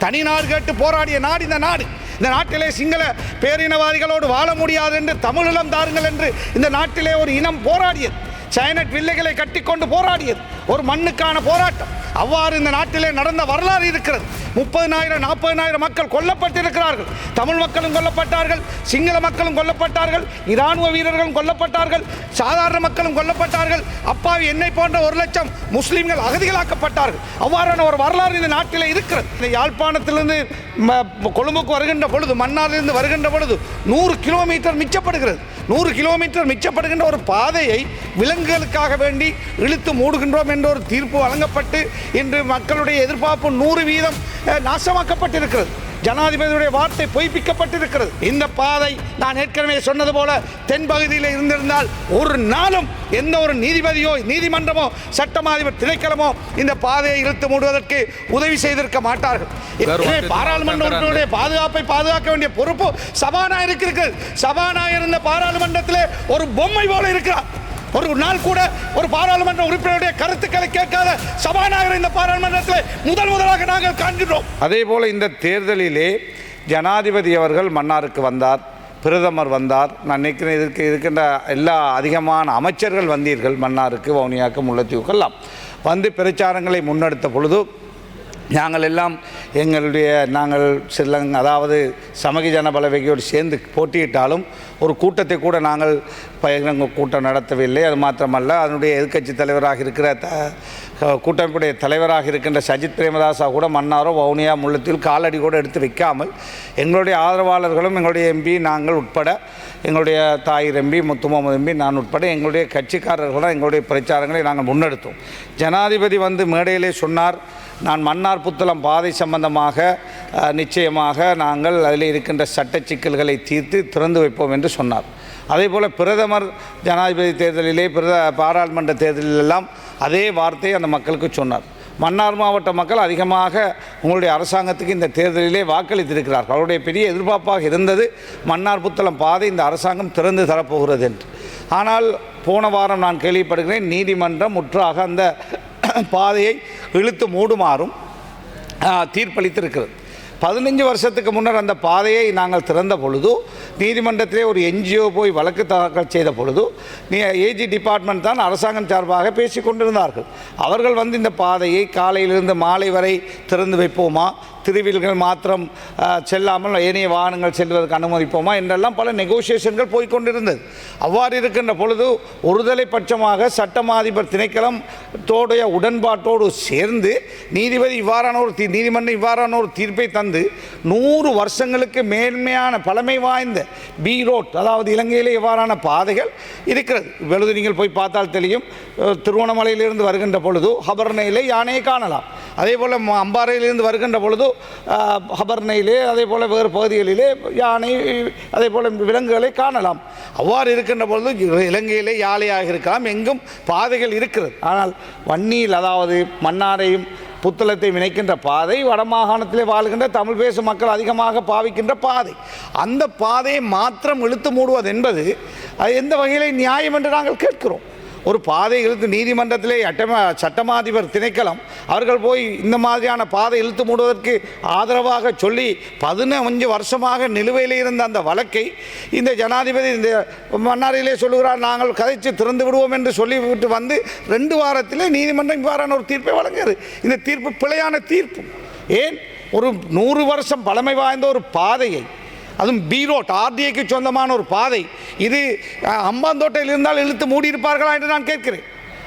தனி நாடு கேட்டு போராடிய நாடு இந்த நாடு. இந்த நாட்டிலே சிங்கள பேரினவாதிகளோடு வாழ முடியாது என்று தமிழீழம் தாருங்கள் என்று இந்த நாட்டிலே ஒரு இனம் போராடியது. சைனட் வில்லைகளை கட்டிக்கொண்டு போராடியது ஒரு மண்ணுக்கான போராட்டம். அவ்வாறு இந்த நாட்டிலே நடந்த வரலாறு இருக்கிறது. 30,000 40,000 மக்கள் கொல்லப்பட்டிருக்கிறார்கள். தமிழ் மக்களும் கொல்லப்பட்டார்கள், சிங்கள மக்களும் கொல்லப்பட்டார்கள், இராணுவ வீரர்களும் கொல்லப்பட்டார்கள், சாதாரண மக்களும் கொல்லப்பட்டார்கள். அப்பாவி என்னை போன்ற 1 லட்சம் முஸ்லீம்கள் அகதிகளாக்கப்பட்டார்கள். அவ்வாறான ஒரு வரலாறு இந்த நாட்டிலே இருக்கிறது. இந்த யாழ்ப்பாணத்திலிருந்து கொழும்புக்கு வருகின்ற பொழுது, மன்னாரிலிருந்து வருகின்ற பொழுது 100 கிலோமீட்டர் மிச்சப்படுகிறது. 100 கிலோமீட்டர் மிச்சப்படுகின்ற ஒரு பாதையை விலங்குகளுக்காக வேண்டி இழுத்து மூடுகின்றோம் என்ற ஒரு தீர்ப்பு வழங்கப்பட்டு இன்று மக்களுடைய எதிர்பார்ப்பு 100% நாசமாக்கப்பட்டிருக்கிறது. ஜனாதிபதியுடைய வார்த்தை பொய்ப்பிக்கப்பட்டிருக்கிறது. இந்த பாதை நான் ஏற்கனவே சொன்னது போல தென்பகுதியில் இருந்திருந்தால் ஒரு நாளும் எந்த ஒரு நீதிபதியோ நீதிமன்றமோ சட்டமாதிபர் திணைக்களமோ இந்த பாதையை இழுத்து மூடுவதற்கு உதவி செய்திருக்க மாட்டார்கள். பாராளுமன்ற உறுப்பினருடைய பாதுகாப்பை பாதுகாக்க வேண்டிய பொறுப்பு சபாநாயகருக்கு இருக்கிறது. சபாநாயகர் இந்த பாராளுமன்றத்திலே ஒரு பொம்மை போல இருக்கிறார். ஒரு நாள் கூட ஒரு பாராளுமன்ற உறுப்பினருடைய கருத்துக்களை கேட்காத சபாநாயகர் இந்த பாராளுமன்றத்தில் முதலாக நாங்கள் காண்கிறோம். அதே போல இந்த தேர்தலிலே ஜனாதிபதி அவர்கள் மன்னாருக்கு வந்தார், பிரதமர் வந்தார். நான் நினைக்கிறேன் இருக்கின்ற எல்லா அதிகமான அமைச்சர்கள் வந்தீர்கள் மன்னாருக்கு, வவுனியாவுக்கு, முல்லைத்தீவுக்கு எல்லாம் வந்து பிரச்சாரங்களை முன்னெடுத்த பொழுது நாங்கள் ஸ்ரீலங்கா அதாவது சமகி ஜன பலவேகையோடு சேர்ந்து போட்டியிட்டாலும் ஒரு கூட்டத்தை கூட நாங்கள் பகிரங்க கூட்டம் நடத்தவில்லை. அது மாத்திரமல்ல, அதனுடைய எதிர்க்கட்சி தலைவராக இருக்கிற கூட்டமைப்புடைய தலைவராக இருக்கின்ற சஜித் பிரேமதாசா கூட மன்னாரோ வவுனியா முல்லைத்தீவில் காலடி கூட எடுத்து வைக்காமல் எங்களுடைய ஆதரவாளர்களும் எங்களுடைய எம்பி நாங்கள் உட்பட எங்களுடைய தாயிர் எம்பி முத்துமுகமது எம்பி நான் உட்பட எங்களுடைய கட்சிக்காரர்களும் எங்களுடைய பிரச்சாரங்களை நாங்கள் முன்னெடுத்தோம். ஜனாதிபதி வந்து மேடையிலே சொன்னார், நான் மன்னார் புத்தளம் பாதை சம்பந்தமாக நிச்சயமாக நாங்கள் அதில் இருக்கின்ற சட்ட சிக்கல்களை தீர்த்து திறந்து வைப்போம் என்று சொன்னார். அதே போல் பிரதமர் ஜனாதிபதி தேர்தலிலே பாராளுமன்ற தேர்தலிலெல்லாம் அதே வார்த்தையை அந்த மக்களுக்கு சொன்னார். மன்னார் மாவட்ட மக்கள் அதிகமாக உங்களுடைய அரசாங்கத்துக்கு இந்த தேர்தலிலே வாக்களித்திருக்கிறார்கள். அவருடைய பெரிய எதிர்பார்ப்பாக இருந்தது மன்னார் புத்தளம் பாதை இந்த அரசாங்கம் திறந்து தரப்போகிறது என்று. ஆனால் போன வாரம் நான் கேள்விப்படுகிறேன், நீதிமன்றம் முற்றாக அந்த பாதையை இழுத்து மூடுமாறும் தீர்ப்பளித்திருக்கிறது. 15 வருஷத்துக்கு முன்னர் அந்த பாதையை நாங்கள் திறந்த பொழுது நீதிமன்றத்திலே ஒரு NGO போய் வழக்கு தாக்கல் செய்த பொழுது ஏஜி டிபார்ட்மெண்ட் தான் அரசாங்கம் சார்பாக பேசி கொண்டிருந்தார்கள். அவர்கள் வந்து இந்த பாதையை காலையிலிருந்து மாலை வரை திறந்து வைப்போமா, திருவில்கள் மாத்திரம் செல்லாமல் ஏனைய வாகனங்கள் செல்வதற்கு அனுமதிப்போமா என்றெல்லாம் பல நெகோசியேஷன்கள் போய்கொண்டிருந்தது. அவ்வாறு இருக்கின்ற பொழுது ஒருதலை பட்சமாக சட்டமாதிபர் திணைக்களம் தோடைய உடன்பாட்டோடு சேர்ந்து நீதிமன்றம் இவ்வாறான ஒரு தீர்ப்பை தந்து 100 வருஷங்களுக்கு மேன்மையான பழமை வாய்ந்த பி ரோட், அதாவது இலங்கையிலே இவ்வாறான பாதைகள் இருக்கிறது. இப்பொழுது நீங்கள் போய் பார்த்தால் தெரியும், திருவண்ணாமலையிலிருந்து வருகின்ற பொழுது ஹபர்னையிலே யானையை காணலாம். அதே போல் அம்பாறையிலிருந்து வருகின்ற பொழுது ஹபர்னையிலே, அதே போல் வேறு பகுதிகளிலே யானை, அதே போல் விலங்குகளை காணலாம். அவ்வாறு இருக்கின்ற பொழுது இலங்கையிலே யாழையாக இருக்கலாம், எங்கும் பாதைகள் இருக்கிறது. ஆனால் வன்னியில், அதாவது மன்னாரையும் புத்தளத்தை இணைக்கின்ற பாதை வடமாகாணத்திலே வாழ்கின்ற தமிழ் பேசும் மக்கள் அதிகமாக பாவிக்கின்ற பாதை. அந்த பாதையை மாத்திரம் இழுத்து மூடுவது என்பது அது எந்த வகையிலே நியாயம் என்று நாங்கள் கேட்கிறோம். ஒரு பாதை இழுத்து நீதிமன்றத்திலே சட்டமாதிபர் திணைக்களம் அவர்கள் போய் இந்த மாதிரியான பாதை இழுத்து மூடுவதற்கு ஆதரவாக சொல்லி 15 வருஷமாக நிலுவையில் இருந்த அந்த வழக்கை இந்த ஜனாதிபதி இந்த மன்னாரிலே சொல்லுகிறார், நாங்கள் கதைச்சு திறந்து விடுவோம் என்று சொல்லிவிட்டு வந்து 2 வாரத்திலே நீதிமன்றம் இவ்வாறான ஒரு தீர்ப்பை வழங்குகிறது. இந்த தீர்ப்பு பிழையான தீர்ப்பு. ஏன் ஒரு 100 வருஷம் பழமை வாய்ந்த ஒரு பாதையை, அதுவும் பி ரோட், RDAக்கு சொந்தமான ஒரு பாதை, இது அம்பாந்தோட்டையில் இருந்தால் இழுத்து மூடியிருப்பார்களா என்று நான் கேட்கிறேன்.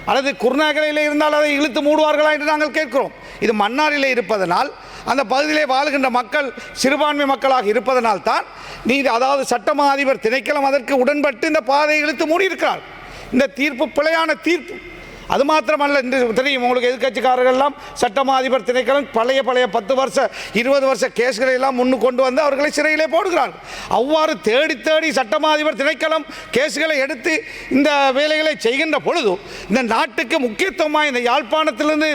அல்லது குருநாகலையில் இருந்தால் அதை இழுத்து மூடுவார்களா என்று நாங்கள் கேட்கிறோம். இது மன்னாரிலே இருப்பதனால், அந்த பகுதியிலே வாழ்கின்ற மக்கள் சிறுபான்மை மக்களாக இருப்பதனால் தான் அதாவது சட்டமா அதிபர் திணைக்களம் அதற்கு உடன்பட்டு இந்த பாதையை இழுத்து மூடியிருக்கிறார். இந்த தீர்ப்பு பிழையான தீர்ப்பு. அது மாத்திரமல்ல, என்று தெரியும் உங்களுக்கு, எதிர்கட்சிக்காரர்கள்லாம் சட்டமா அதிபர் திணைக்களம் பழைய 10 வருஷ 20 வருஷ கேஸ்களை எல்லாம் முன்னுக்கு கொண்டு வந்து அவர்களை சிறையிலே போடுகிறார்கள். அவ்வாறு தேடி சட்டமா அதிபர் திணைக்களம் கேஸ்களை எடுத்து இந்த வேலைகளை செய்கின்ற பொழுது இந்த நாட்டுக்கு முக்கியத்துவமாக இந்த யாழ்ப்பாணத்திலிருந்து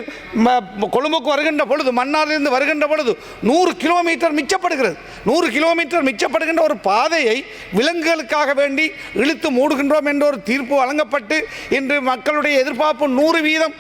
கொழும்புக்கு வருகின்ற பொழுது, மன்னாரிலிருந்து வருகின்ற பொழுது 100 கிலோமீட்டர் மிச்சப்படுகிறது. 100 கிலோமீட்டர் மிச்சப்படுகின்ற ஒரு பாதையை விலங்குகளுக்காக வேண்டி இழுத்து மூடுகின்றோம் என்ற ஒரு தீர்ப்பு வழங்கப்பட்டு இன்று மக்களுடைய எதிர்பார்ப்பு 100%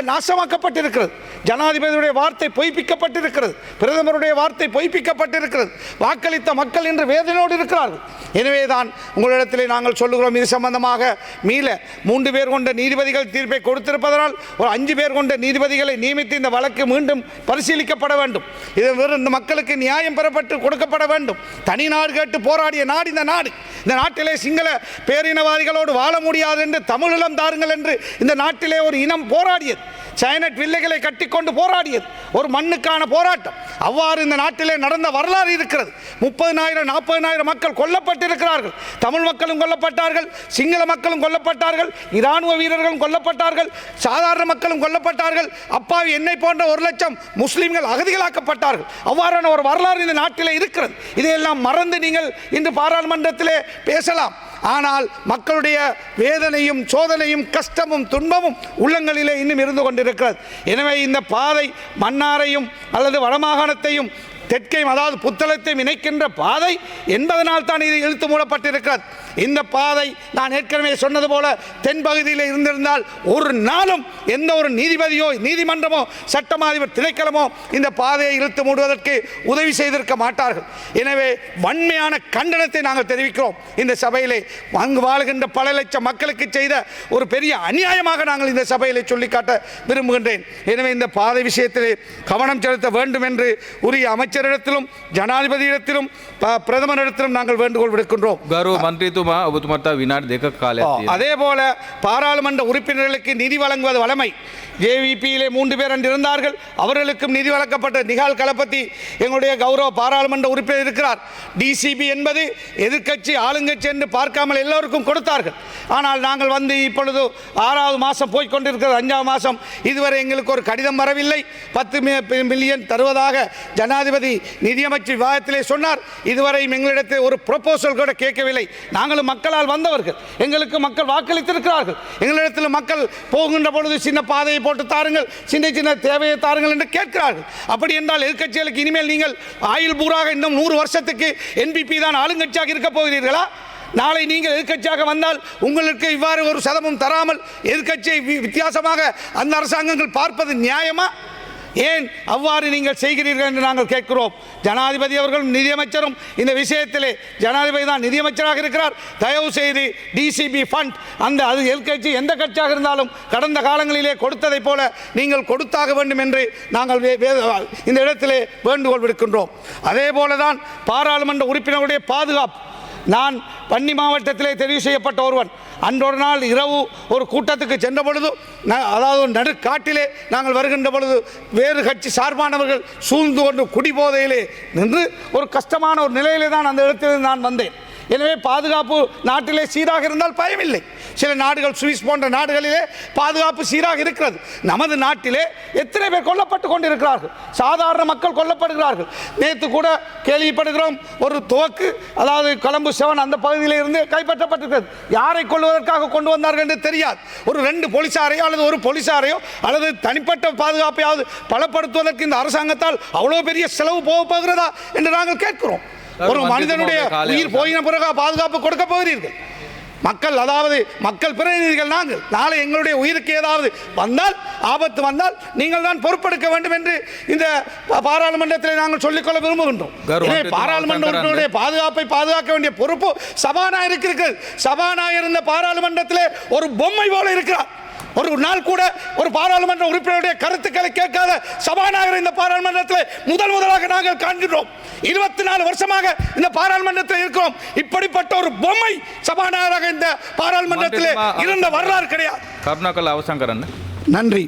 நாசமாக்கப்பட்டிருக்கிறது. ஜனாதிபதியுடைய வார்த்தை பொய்ப்பிக்கப்பட்டிருக்கிறது, பிரதமருடைய வார்த்தை பொய்ப்பிக்கப்பட்டிருக்கிறது. வாக்களித்த மக்கள் இன்று வேதனையோடு இருக்கிறார்கள். எனவே தான் உங்களிடத்திலே நாங்கள் சொல்லுகிறோம், இது சம்பந்தமாக மீள 3 பேர் கொண்ட நீதிபதிகள் தீர்ப்பை கொடுத்திருப்பதனால் ஒரு 5 பேர் கொண்ட நீதிபதிகளை நியமித்து இந்த வழக்கு மீண்டும் பரிசீலிக்கப்பட வேண்டும். இது இந்த மக்களுக்கு நியாயம் பெறப்பட்டு கொடுக்கப்பட வேண்டும். தனி நாடு கேட்டு போராடிய நாடு இந்த நாடு. இந்த நாட்டிலே சிங்கள பேரினவாதிகளோடு வாழ முடியாது என்று தமிழீழம் தாருங்கள் என்று இந்த நாட்டிலே ஒரு இனம் போராடியது. சைனட் வில்லைகளை கட்டிக்கொண்டு போராடியது ஒரு மண்ணுக்கான போராட்டம். அவ்வாறு இந்த நாட்டிலே நடந்த வரலாறு இருக்கிறது. 30,000 40,000 மக்கள் கொல்லப்பட்டிருக்கிறார்கள். தமிழ் மக்களும் கொல்லப்பட்டார்கள், சிங்கள மக்களும் கொல்லப்பட்டார்கள், இராணுவ வீரர்களும் கொல்லப்பட்டார்கள், சாதாரண மக்களும் கொல்லப்பட்டார்கள். அப்பாவி என்னை போன்ற 1 லட்சம் முஸ்லிம்கள் அகதிகளாக்கப்பட்டார்கள். அவ்வாறான ஒரு வரலாறு இந்த நாட்டிலே இருக்கிறது. இதையெல்லாம் மறந்து நீங்கள் இன்று பாராளுமன்றத்திலே பேசலாம். ஆனால் மக்களுடைய வேதனையும் சோதனையும் கஷ்டமும் துன்பமும் உள்ளங்களிலே இன்னும் இருந்து கொண்டிருக்கிறது. எனவே இந்த பாதை மன்னாரையும் அல்லது வடமாகாணத்தையும் தெற்கையும் அதாவது புத்தளத்தையும் இணைக்கின்ற பாதை என்பதனால் தான் இது இழுத்து மூடப்பட்டிருக்கிறது. இந்த பாதை நான் ஏற்கனவே சொன்னது போல தென்பகுதியில் இருந்திருந்தால் ஒரு நாளும் எந்த ஒரு நீதிபதியோ நீதிமன்றமோ சட்டமாதிபர் திணைக்களமோ இந்த பாதையை இழுத்து மூடுவதற்கு உதவி செய்திருக்க மாட்டார்கள். எனவே வன்மையான கண்டனத்தை நாங்கள் தெரிவிக்கிறோம். இந்த சபையிலே அங்கு வாழ்கின்ற பல லட்சம் மக்களுக்கு செய்த ஒரு பெரிய அநியாயமாக நாங்கள் இந்த சபையிலே சொல்லிக்காட்ட விரும்புகின்றேன். எனவே இந்த பாதை விஷயத்திலே கவனம் செலுத்த வேண்டும் என்று உரிய அமைச்சரிடத்திலும் ஜனாதிபதியிடத்திலும் பிரதமரிடத்திலும் நாங்கள் வேண்டுகோள் விடுக்கின்றோம். அதே போல பாராளுமன்ற உறுப்பினர்களுக்கு நிதி வழங்குவது வழமை. ஜேவிபியிலே 3 பேர் அன்று இருந்தார்கள், அவர்களுக்கும் நிதி வழங்கப்பட்ட. நிகால் கலபதி எங்களுடைய கௌரவ பாராளுமன்ற உறுப்பினர் இருக்கிறார். டிசிபி என்பது எதிர்க்கட்சி ஆளுங்கட்சி என்று பார்க்காமல் எல்லோருக்கும் கொடுத்தார்கள். ஆனால் நாங்கள் வந்து இப்பொழுது 6வது மாதம் போய்கொண்டிருக்கிறது, 5வது மாதம் இதுவரை எங்களுக்கு ஒரு கடிதம் வரவில்லை. 10 மில்லியன் தருவதாக ஜனாதிபதி நிதியமைச்சர் விவாதத்திலே சொன்னார். இதுவரையும் எங்களிடத்தில் ஒரு ப்ரொபோசல் கூட கேட்கவில்லை. நாங்களும் மக்களால் வந்தவர்கள், எங்களுக்கு மக்கள் வாக்களித்திருக்கிறார்கள். எங்களிடத்தில் மக்கள் போகின்ற பொழுது சின்ன பாதையை போட்டு தாருங்கள், சின்ன சின்ன தேவையை தாருங்கள் என்று கேட்கிறார்கள். அப்படி என்றால் எதிர்க்கட்சிகளுக்கு இனிமேல் நீங்கள் ஆயுள் பூராக இன்னும் 100 வருஷத்துக்கு என்பிபி தான் ஆளுங்கட்சியாக இருக்க போகிறீர்களா? நாளை நீங்கள் எதிர்க்கட்சியாக வந்தால் உங்களுக்கு இவ்வாறு ஒரு சதமும் தராமல் எதிர்க்கட்சியை வித்தியாசமாக அந்த அரசாங்கங்கள் பார்ப்பது நியாயமா? ஏன் அவ்வாறு நீங்கள் செய்கிறீர்கள் என்று நாங்கள் கேட்கிறோம். ஜனாதிபதி அவர்களும் நிதியமைச்சரும் இந்த விஷயத்திலே, ஜனாதிபதி தான் நிதியமைச்சராக இருக்கிறார், தயவு செய்து டிசிபி ஃபண்ட் அந்த அது எதிர்க்கட்சி எந்த கட்சியாக இருந்தாலும் கடந்த காலங்களிலே கொடுத்ததை போல நீங்கள் கொடுத்தாக வேண்டும் என்று நாங்கள் இந்த இடத்திலே வேண்டுகோள் விடுக்கின்றோம். அதே போல தான் பாராளுமன்ற உறுப்பினர்களுடைய பாதுகாப்பு. நான் வன்னி மாவட்டத்திலே தெரிவு செய்யப்பட்ட ஒருவன். அன்றொரு நாள் இரவு ஒரு கூட்டத்துக்கு சென்ற பொழுது, அதாவது நடுக்காட்டிலே நாங்கள் வருகின்ற பொழுது வேறு கட்சி சார்பானவர்கள் சூழ்ந்து கொண்டு குடிபோதையிலே நின்று ஒரு கஷ்டமான ஒரு நிலையிலே தான் அந்த இடத்தில் நான் வந்தேன். எனவே பாதுகாப்பு நாட்டிலே சீராக இருந்தால் பயமில்லை. சில நாடுகள், சுவிஸ் போன்ற நாடுகளிலே பாதுகாப்பு சீராக இருக்கிறது. நமது நாட்டிலே எத்தனை பேர் கொல்லப்பட்டு கொண்டிருக்கிறார்கள், சாதாரண மக்கள் கொல்லப்படுகிறார்கள். நேற்று கூட கேள்விப்படுகிறோம் ஒரு துவக்கு, அதாவது கொலம்பு 7 அந்த பகுதியில் இருந்து கைப்பற்றப்பட்டிருக்கிறது. யாரை கொள்வதற்காக கொண்டு வந்தார்கள் என்று தெரியாது. ஒரு 2 போலீசாரையோ அல்லது ஒரு போலீசாரையோ அல்லது தனிப்பட்ட பாதுகாப்பையாவது பலப்படுத்துவதற்கு இந்த அரசாங்கத்தால் அவ்வளோ பெரிய செலவு போகிறதா என்று நாங்கள் கேட்கிறோம். ஒரு மனிதனுடைய உயிர் போயின பிறகு பாதுகாப்பு கொடுக்க போகிறீர்கள்? மக்கள், அதாவது மக்கள் பிரதிநிதிகள் நாங்கள். நாளை எங்களுடைய உயிருக்கு ஏதாவது வந்தால், ஆபத்து வந்தால் நீங்கள் தான் பொறுப்பெடுக்க வேண்டும் என்று இந்த பாராளுமன்றத்தில் நாங்கள் சொல்லிக்கொள்ள விரும்புகின்றோம். பாராளுமன்ற உறுப்பினருடைய பாதுகாப்பை பாதுகாக்க வேண்டிய பொறுப்பு சபாநாயகருக்கு இருக்கிறது. சபாநாயகர் இந்த பாராளுமன்றத்திலே ஒரு பொம்மை போல இருக்கிறார். ஒரு நாள் கூட ஒரு பாராளுமன்ற உறுப்பினருடைய கருத்துக்களை கேட்காத சபாநாயகர் இந்த பாராளுமன்றத்தில் முதலாக நாங்கள் காண்கிறோம். 24 வருஷமாக இந்த பாராளுமன்றத்தில் இருக்கிறோம். இப்படிப்பட்ட ஒரு பொம்மை சபாநாயகராக இந்த பாராளுமன்றத்தில் இருந்த வரலாறு கிடையாது. கருணாகரன் அவசான். நன்றி.